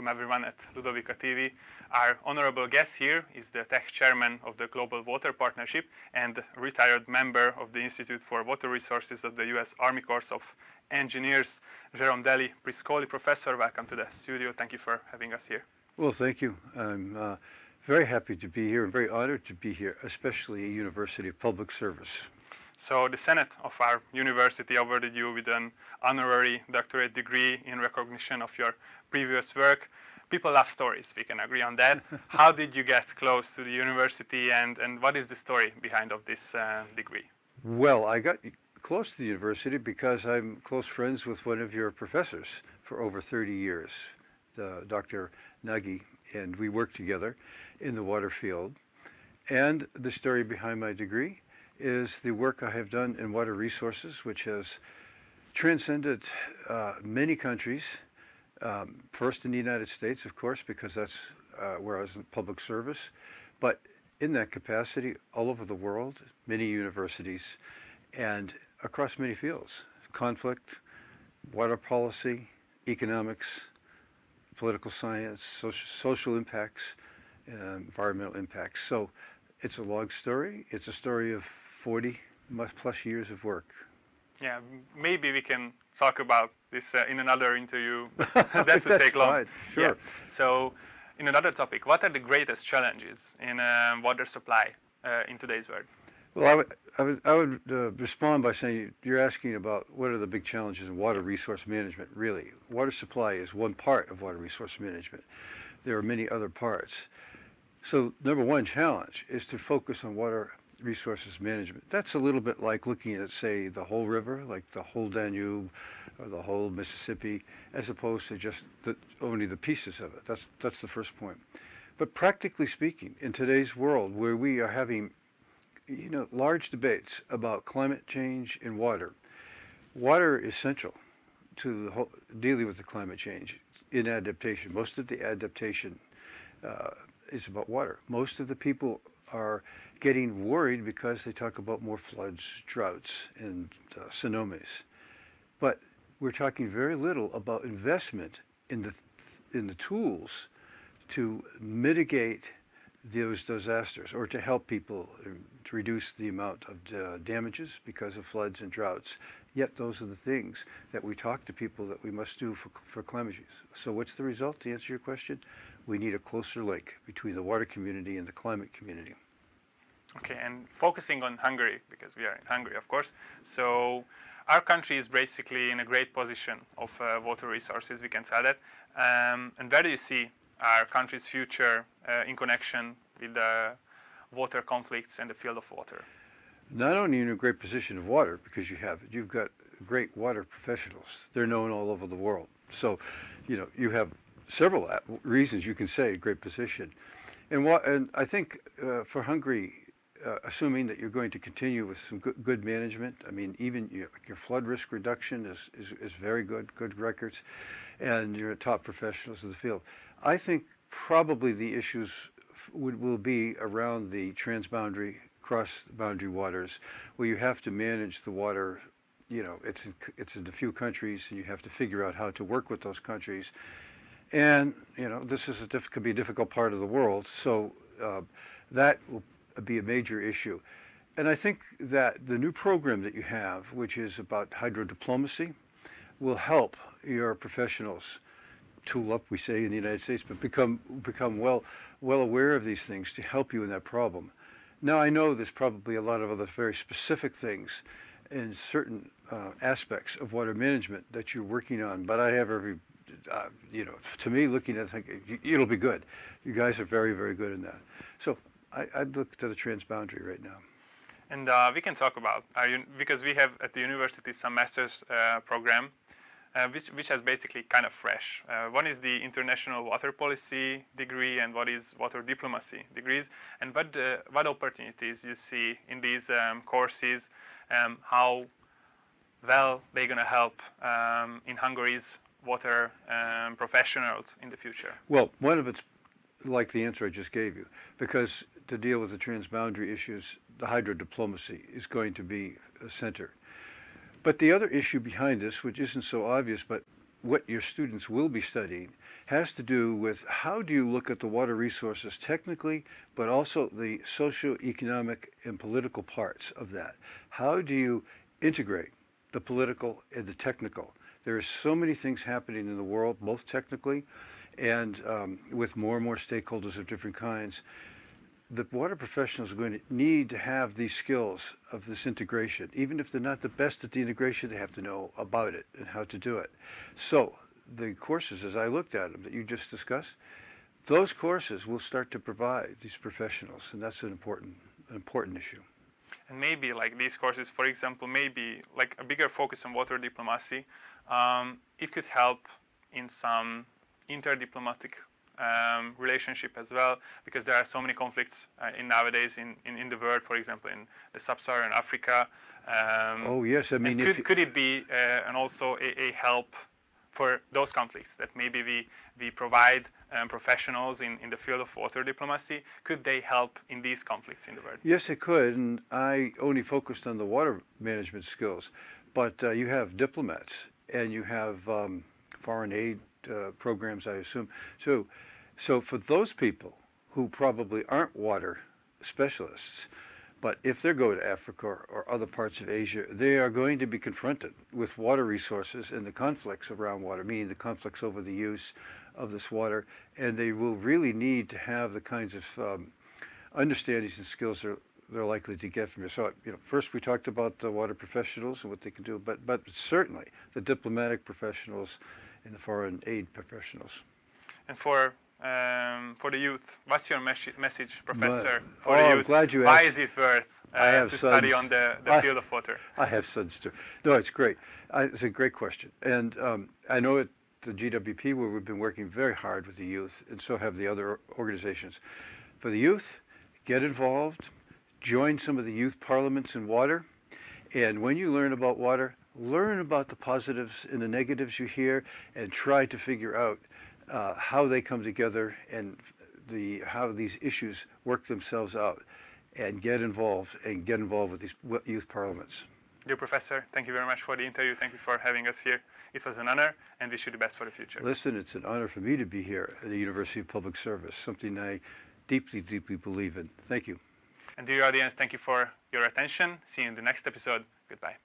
welcome everyone at Ludovica TV. Our honorable guest here is the tech chairman of the Global Water Partnership and retired member of the Institute for Water Resources of the U.S. Army Corps of Engineers, Delli Priscoli. Professor, welcome to the studio. Thank you for having us here. Well, thank you. I'm very happy to be here and very honored to be here, especially a university of public service. So the Senate of our university awarded you with an honorary doctorate degree in recognition of your previous work. People love stories, we can agree on that. How did you get close to the university and what is the story behind of this degree? Well, I got close to the university because I'm close friends with one of your professors for over 30 years, Dr. Nagy, and we worked together in the water field. And the story behind my degree is the work I have done in water resources, which has transcended many countries, first in the United States, of course, because that's where I was in public service, but in that capacity all over the world, many universities, and across many fields: conflict, water policy, economics, political science, social impacts, environmental impacts. So it's a long story. It's a story of 40 plus years of work. Yeah, maybe we can talk about this in another interview. That would take long. Fine. Sure. Yeah. So, in another topic, what are the greatest challenges in water supply in today's world? Well, I would respond by saying you're asking about what are the big challenges in water resource management. Really, water supply is one part of water resource management. There are many other parts. So, number one challenge is to focus on water resources management. That's a little bit like looking at, say, the whole river, like the whole Danube or the whole Mississippi, as opposed to just only the pieces of it. That's the first point. But practically speaking, in today's world where we are having large debates about climate change and water, water is central to the whole, dealing with the climate change in adaptation. Most of the adaptation is about water. Most of the people are getting worried because they talk about more floods, droughts, and tsunamis. But we're talking very little about investment in the tools to mitigate those disasters or to help people to reduce the amount of damages because of floods and droughts. Yet those are the things that we talk to people that we must do for climate change. So what's the result, to answer your question? We need a closer link between the water community and the climate community. Okay, and focusing on Hungary, because we are in Hungary, of course. So our country is basically in a great position of water resources, we can say that. And where do you see our country's future in connection with the water conflicts and the field of water? Not only in a great position of water, because you've got great water professionals. They're known all over the world. So, you have several reasons you can say great position. And I think for Hungary, assuming that you're going to continue with some good management, I mean, even your flood risk reduction is very good records, and you're top professionals in the field. I think probably the issues will be around the transboundary, cross-boundary waters, where you have to manage the water. It's in a few countries, and you have to figure out how to work with those countries. And this is could be a difficult part of the world, so that will be a major issue. And I think that the new program that you have, which is about hydrodiplomacy, will help your professionals tool up, we say in the United States, but become well aware of these things to help you in that problem. Now, I know there's probably a lot of other very specific things in certain aspects of water management that you're working on, but I have every to me, looking at it, it'll be good. You guys are very, very good in that. So I'd look to the transboundary right now. And we can talk about, because we have at the university some master's program, which is basically kind of fresh. One is the international water policy degree and what is water diplomacy degrees. And what opportunities you see in these courses, how well they're going to help in Hungary's water professionals in the future? Well, one of it's like the answer I just gave you, because to deal with the transboundary issues, the hydrodiplomacy is going to be a center. But the other issue behind this, which isn't so obvious, but what your students will be studying has to do with how do you look at the water resources technically, but also the socio-economic and political parts of that. How do you integrate the political and the technical? There are so many things happening in the world, both technically and with more and more stakeholders of different kinds. The water professionals are going to need to have these skills of this integration. Even if they're not the best at the integration, they have to know about it and how to do it. So the courses, as I looked at them that you just discussed, those courses will start to provide these professionals, and that's an important issue. And maybe like these courses, for example, maybe like a bigger focus on water diplomacy, it could help in some interdiplomatic relationship as well, because there are so many conflicts nowadays in the world, for example, in the sub-Saharan Africa. Oh yes, I mean, could it be and also a help for those conflicts that maybe we provide professionals in the field of water diplomacy? Could they help in these conflicts in the world? Yes, it could, and I only focused on the water management skills, but you have diplomats and you have foreign aid programs, I assume. So for those people who probably aren't water specialists, but if they're going to Africa or other parts of Asia, they are going to be confronted with water resources and the conflicts around water, meaning the conflicts over the use of this water, and they will really need to have the kinds of understandings and skills they're likely to get from here. So, first we talked about the water professionals and what they can do, but certainly the diplomatic professionals and the foreign aid professionals. And for the youth, what's your message, Professor, for the youth? Glad you Why asked. is it worth to sons. study on the field of water? I have sons too. No, it's great. It's a great question. And I know at the GWP where we've been working very hard with the youth, and so have the other organizations. For the youth, get involved, join some of the youth parliaments in water, and when you learn about water, learn about the positives and the negatives you hear, and try to figure out how they come together and how these issues work themselves out, and get involved with these youth parliaments. Dear Professor, thank you very much for the interview. Thank you for having us here. It was an honor, and wish you the best for the future. Listen, it's an honor for me to be here at the University of Public Service, something I deeply, deeply believe in. Thank you. And dear audience, thank you for your attention. See you in the next episode. Goodbye.